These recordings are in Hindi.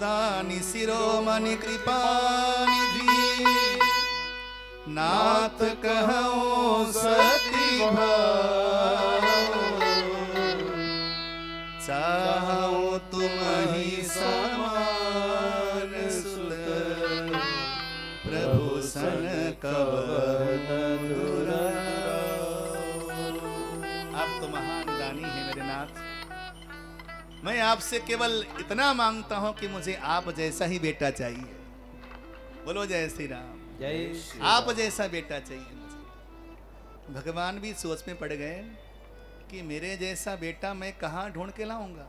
दानी शिरोमणि कृपा निधि नाथ कहूँ सती चाहूँ तुम ही समान सुत प्रभु सन कवन आप तो महान दानी है मेरे नाथ। मैं आपसे केवल इतना मांगता हूं कि मुझे आप जैसा ही बेटा चाहिए। बोलो जय श्री राम। जय श्री आप जैसा बेटा चाहिए मुझे। भगवान भी सोच में पड़ गए कि मेरे जैसा बेटा मैं कहां ढूंढ के लाऊंगा,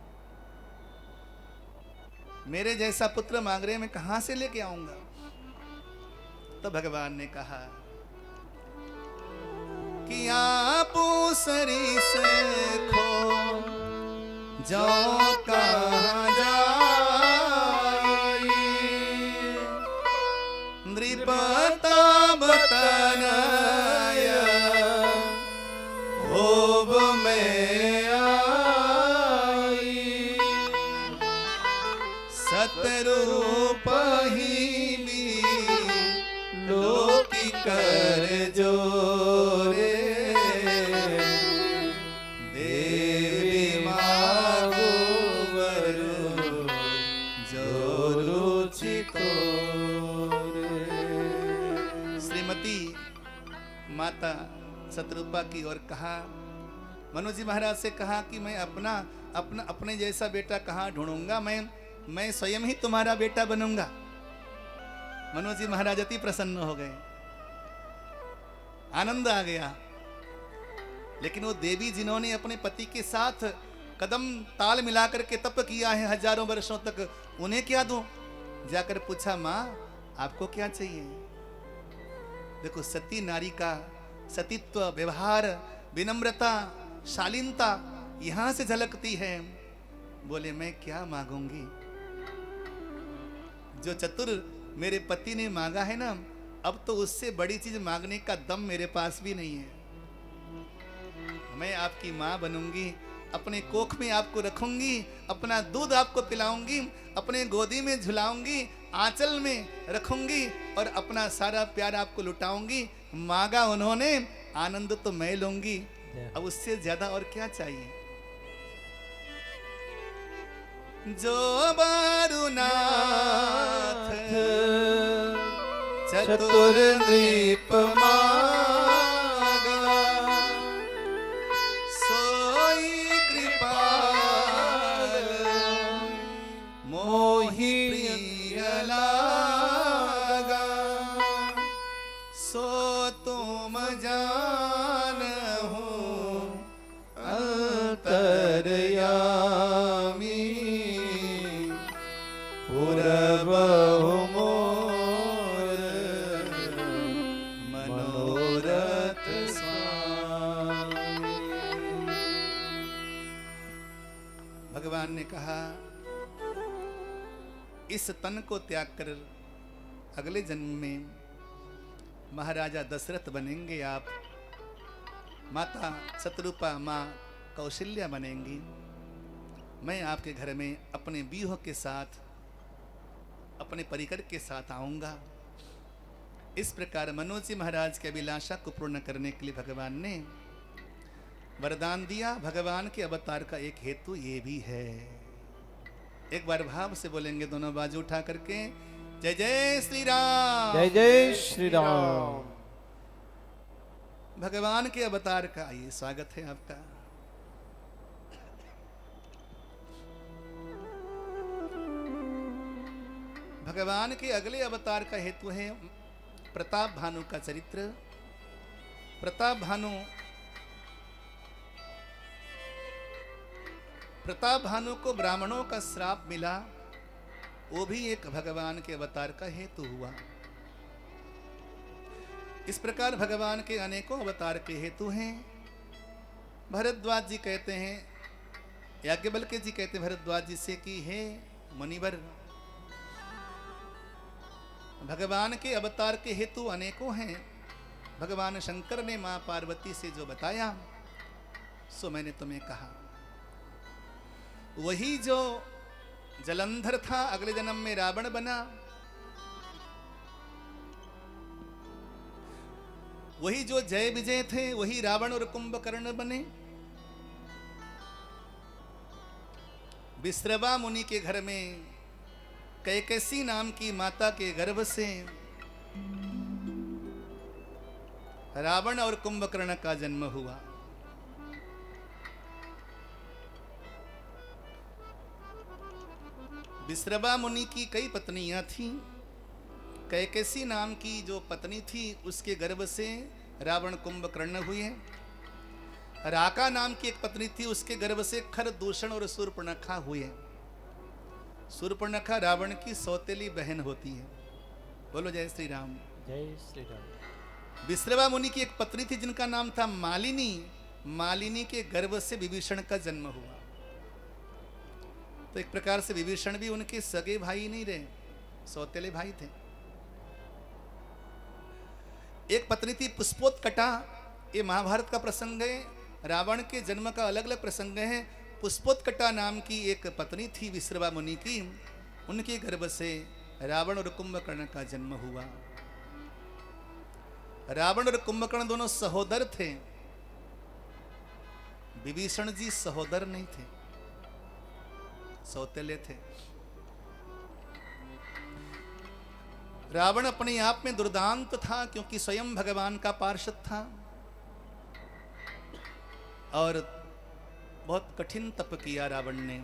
मेरे जैसा पुत्र मांग रहे मैं कहां से लेके आऊंगा। तो भगवान ने कहा कि आप सरीस खो जो कहाँ जाई नृपताप तनय होब में आई सतरूप ही भी लोकी कर जोरे माता सतरूपा की ओर कहा, मनोज जी महाराज से कहा कि मैं अपने जैसा बेटा कहाँ ढूंढूंगा, मैं स्वयं ही तुम्हारा बेटा बनूंगा। मनोज जी महाराज अति प्रसन्न हो गए, आनंद आ गया। लेकिन वो देवी जिन्होंने अपने पति के साथ कदम ताल मिलाकर के तप किया है हजारों वर्षों तक, उन्हें क्या दूं? जाकर पूछा, माँ आपको क्या चाहिए? देखो सती नारी का सतीत्व, व्यवहार, विनम्रता, शालीनता यहां से झलकती है। बोले मैं क्या मांगूंगी, जो चतुर मेरे पति ने मांगा है ना, अब तो उससे बड़ी चीज मांगने का दम मेरे पास भी नहीं है। मैं आपकी मां बनूंगी, अपने कोख में आपको रखूंगी, अपना दूध आपको पिलाऊंगी, अपने गोदी में झुलाऊंगी, आंचल में रखूंगी और अपना सारा प्यार आपको लुटाऊंगी। मांगा उन्होंने, आनंद तो मैं लूंगी, अब उससे ज्यादा और क्या चाहिए। जो बारुनाथ चतुर नृप मांगा सोई कृपाल मोहि प्रिय लागा सो तुम जानहु अंतर्यामी पुरबहु मोर मनोरथ स्वामी। भगवान ने कहा, इस तन को त्याग कर अगले जन्म में महाराजा दशरथ बनेंगे आप, माता शत्रुपा माँ कौशल्या बनेंगी। मैं आपके घर में अपने व्यूह के साथ, अपने परिकर के साथ आऊंगा। इस प्रकार मनोज जी महाराज के अभिलाषा को पूर्ण करने के लिए भगवान ने वरदान दिया। भगवान के अवतार का एक हेतु ये भी है। एक बार भाव से बोलेंगे दोनों बाजू उठा करके, जय जय श्री राम। जय जय श्री राम। भगवान के अवतार का ये स्वागत है आपका। भगवान के अगले अवतार का हेतु है प्रताप भानु का चरित्र। प्रताप भानु को ब्राह्मणों का श्राप मिला, वो भी एक भगवान के अवतार का हेतु हुआ। इस प्रकार भगवान के अनेकों अवतार के हेतु हैं। भरद्वाज जी कहते हैं, याज्ञवल्क्य जी कहते हैं भरद्वाज जी से कि हे मुनिवर, भगवान के अवतार के हेतु अनेकों हैं। भगवान शंकर ने मां पार्वती से जो बताया सो मैंने तुम्हें कहा। वही जो जलंधर था, अगले जन्म में रावण बना। वही जो जय विजय थे वही रावण और कुंभकर्ण बने। विश्रवा मुनि के घर में कैकेसी नाम की माता के गर्भ से रावण और कुंभकर्ण का जन्म हुआ। विश्रवा मुनि की कई पत्नियां थीं। कैकेसी नाम की जो पत्नी थी उसके गर्भ से रावण कुंभकर्ण हुए। राका नाम की एक पत्नी थी, उसके गर्भ से खरदूषण और शूर्पणखा हुए। शूर्पणखा रावण की सौतेली बहन होती है। बोलो जय श्री राम। जय श्री राम। विश्रवा मुनि की एक पत्नी थी जिनका नाम था मालिनी। मालिनी के गर्भ से विभीषण का जन्म हुआ। तो एक प्रकार से विभीषण भी उनके सगे भाई नहीं रहे, सौतेले भाई थे। एक पत्नी थी पुष्पोत्कटा। ये महाभारत का प्रसंग है। रावण के जन्म का अलग अलग प्रसंग है। पुष्पोत्कटा नाम की एक पत्नी थी विश्रवा मुनि की, उनके गर्भ से रावण और कुंभकर्ण का जन्म हुआ। रावण और कुंभकर्ण दोनों सहोदर थे। विभीषण जी सहोदर नहीं थे, सौतेले थे। रावण अपने आप में दुर्दांत था क्योंकि स्वयं भगवान का पार्षद था और बहुत कठिन तप किया रावण ने।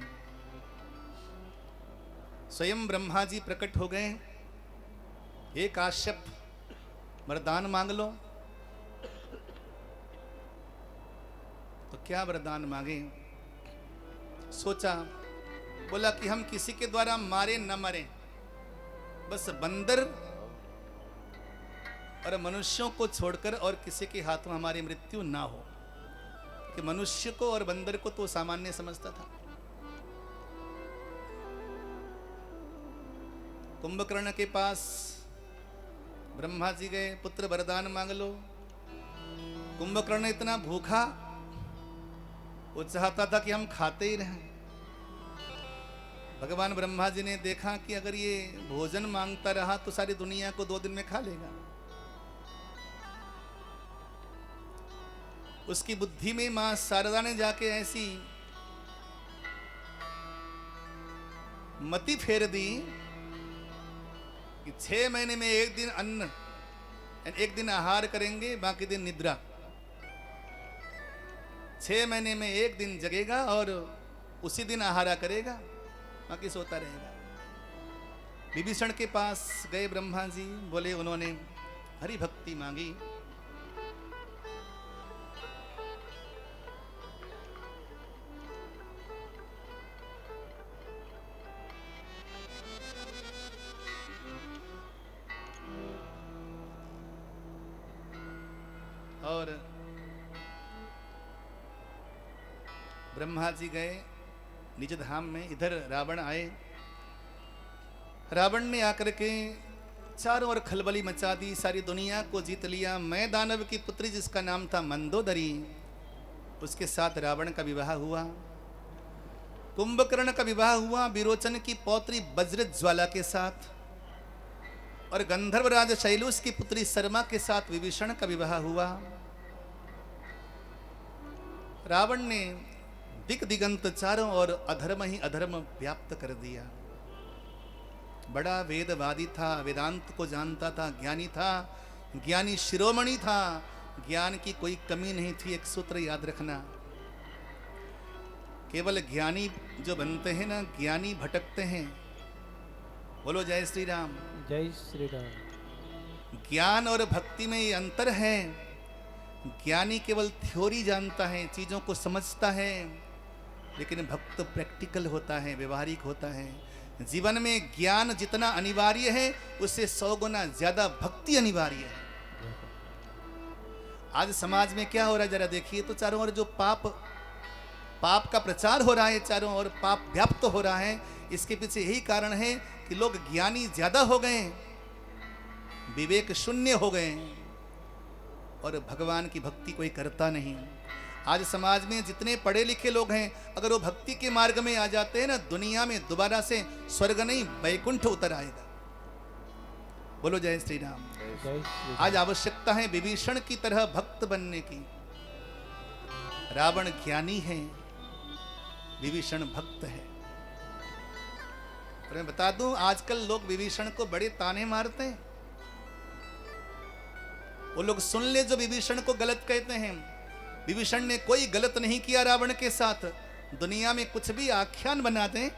स्वयं ब्रह्मा जी प्रकट हो गए। हे काश्यप, वरदान मांग लो। तो क्या वरदान मांगे? सोचा, बोला कि हम किसी के द्वारा मारे न मरे, बस बंदर और मनुष्यों को छोड़कर और किसी के हाथ में हमारी मृत्यु ना हो। कि मनुष्य को और बंदर को तो सामान्य समझता था। कुंभकर्ण के पास ब्रह्मा जी गए, पुत्र वरदान मांग लो। कुंभकर्ण इतना भूखा, वो चाहता था कि हम खाते ही रहें। भगवान ब्रह्मा जी ने देखा कि अगर ये भोजन मांगता रहा तो सारी दुनिया को 2 दिन में खा लेगा। उसकी बुद्धि में मां शारदा ने जाके ऐसी मति फेर दी कि 6 महीने में 1 दिन अन्न, 1 दिन आहार करेंगे, बाकी दिन निद्रा। 6 महीने में 1 दिन जगेगा और उसी दिन आहारा करेगा, बाकी सोता रहेगा। विभीषण के पास गए ब्रह्मा जी, बोले, उन्होंने हरि भक्ति मांगी। और ब्रह्मा जी गए निज धाम में। इधर रावण आए। रावण ने आकर के चारों ओर खलबली मचा दी, सारी दुनिया को जीत लिया। मैं दानव की पुत्री जिसका नाम था मंदोदरी, उसके साथ रावण का विवाह हुआ। कुंभकर्ण का विवाह हुआ विरोचन की पौत्री वज्रज्वाला के साथ। और गंधर्वराज शैलूष की पुत्री शर्मा के साथ विभीषण का विवाह हुआ। रावण ने दिग दिगंत चारों ओर अधर्म ही अधर्म व्याप्त कर दिया। बड़ा वेदवादी था, वेदांत को जानता था, ज्ञानी था, ज्ञानी शिरोमणि था, ज्ञान की कोई कमी नहीं थी। एक सूत्र याद रखना, केवल ज्ञानी जो बनते हैं ना, ज्ञानी भटकते हैं। बोलो जय श्री राम। जय श्री राम। ज्ञान और भक्ति में ये अंतर है। ज्ञानी केवल थ्योरी जानता है, चीजों को समझता है, लेकिन भक्त प्रैक्टिकल होता है, व्यवहारिक होता है। जीवन में ज्ञान जितना अनिवार्य है उससे 100 गुना ज्यादा भक्ति अनिवार्य है। आज समाज में क्या हो रहा है जरा देखिए तो, चारों ओर जो पाप का प्रचार हो रहा है, चारों ओर पाप व्याप्त हो रहा है। इसके पीछे यही कारण है कि लोग ज्ञानी ज्यादा हो गए, विवेक शून्य हो गए और भगवान की भक्ति कोई करता नहीं। आज समाज में जितने पढ़े लिखे लोग हैं, अगर वो भक्ति के मार्ग में आ जाते हैं ना, दुनिया में दोबारा से स्वर्ग नहीं वैकुंठ उतर आएगा। बोलो जय श्री राम। जय श्री राम। आज आवश्यकता है विभीषण की तरह भक्त बनने की। रावण ज्ञानी है, विभीषण भक्त है। और मैं बता दूं, आजकल लोग विभीषण को बड़े ताने मारते हैं। वो लोग सुन ले जो विभीषण को गलत कहते हैं। विभीषण ने कोई गलत नहीं किया रावण के साथ। दुनिया में कुछ भी आख्यान बना दें,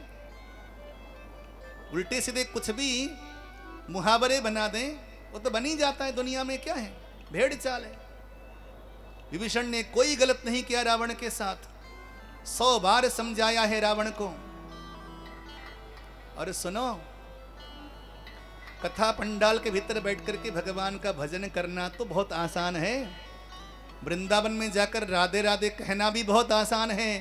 उल्टे सीधे कुछ भी मुहावरे बना दें, वो तो बन ही जाता है। दुनिया में क्या है, भेड़ चाल है। विभीषण ने कोई गलत नहीं किया रावण के साथ। 100 बार समझाया है रावण को। और सुनो, कथा पंडाल के भीतर बैठ करके भगवान का भजन करना तो बहुत आसान है। वृंदावन में जाकर राधे राधे कहना भी बहुत आसान है।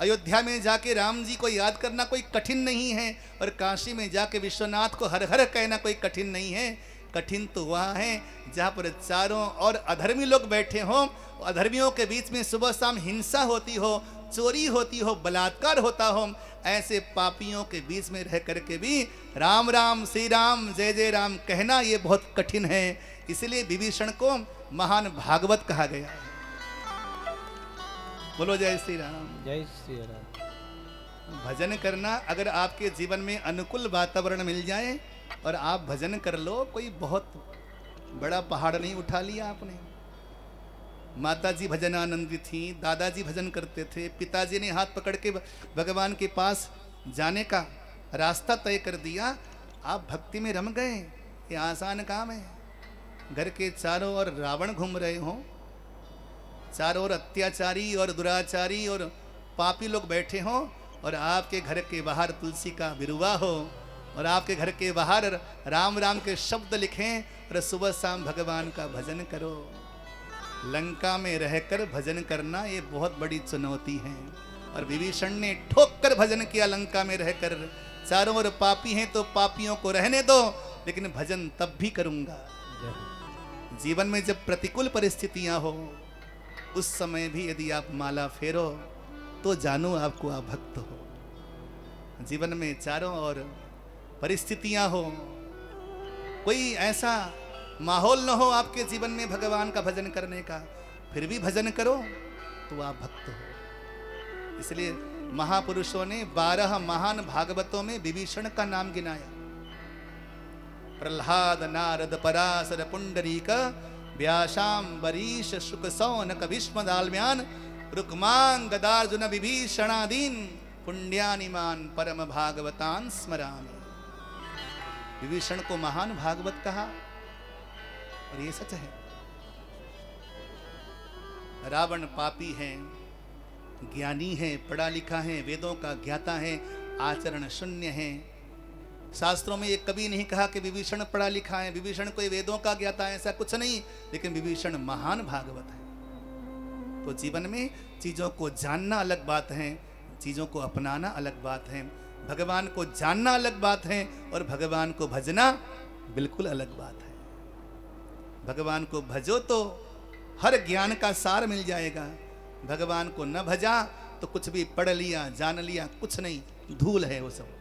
अयोध्या में जाके राम जी को याद करना कोई कठिन नहीं है। और काशी में जाके विश्वनाथ को हर हर कहना कोई कठिन नहीं है। कठिन तो वहाँ है जहाँ पर चारों और अधर्मी लोग बैठे हों, अधर्मियों के बीच में सुबह शाम हिंसा होती हो, चोरी होती हो, बलात्कार होता हो। ऐसे पापियों के बीच में रह करके भी राम राम श्री राम जय जय राम कहना ये बहुत कठिन है। इसलिए विभीषण को महान भागवत कहा गया है। बोलो जय श्री राम। जय श्री राम। भजन करना, अगर आपके जीवन में अनुकूल वातावरण मिल जाए और आप भजन कर लो, कोई बहुत बड़ा पहाड़ नहीं उठा लिया आपने। माता जी भजनानंदी थी, दादाजी भजन करते थे, पिताजी ने हाथ पकड़ के भगवान के पास जाने का रास्ता तय कर दिया। आप भक्ति में रम गए, ये आसान काम है। घर के चारों ओर रावण घूम रहे हो, चारों ओर अत्याचारी और दुराचारी और पापी लोग बैठे हो, और आपके घर के बाहर तुलसी का बिरुवा हो, और आपके घर के बाहर राम राम के शब्द लिखें, और सुबह शाम भगवान का भजन करो। लंका में रहकर भजन करना ये बहुत बड़ी चुनौती है। और विभीषण ने ठोक कर भजन किया लंका में रहकर। चारों ओर पापी हैं तो पापियों को रहने दो, लेकिन भजन तब भी करूंगा। जीवन में जब प्रतिकूल परिस्थितियां हो, उस समय भी यदि आप माला फेरो तो जानो आपको आप भक्त हो। जीवन में चारों ओर परिस्थितियां हो, कोई ऐसा माहौल न हो आपके जीवन में भगवान का भजन करने का, फिर भी भजन करो तो आप भक्त हो। इसलिए महापुरुषों ने 12 महान भागवतों में विभीषण का नाम गिनाया। प्रहलाद, नारद, पराशर, पुंडरीक, व्यासांबरीश, शुक, सौनक, भीष्म, दाल्म्यान, रुक्मांग, गदार्जुन, विभीषणादीन पुण्यनिमान परम भागवतान स्मरामि। विभीषण को महान भागवत कहा, और ये सच है। रावण पापी है, ज्ञानी है, पढ़ा लिखा है, वेदों का ज्ञाता है, आचरण शून्य है। शास्त्रों में ये कभी नहीं कहा कि विभीषण पढ़ा लिखा है, विभीषण कोई वेदों का ज्ञाता है, ऐसा कुछ नहीं। लेकिन विभीषण महान भागवत है। तो जीवन में चीजों को जानना अलग बात है, चीजों को अपनाना अलग बात है। भगवान को जानना अलग बात है, और भगवान को भजना बिल्कुल अलग बात है। भगवान को भजो तो हर ज्ञान का सार मिल जाएगा। भगवान को न भजा तो कुछ भी पढ़ लिया, जान लिया, कुछ नहीं, धूल है वो सब।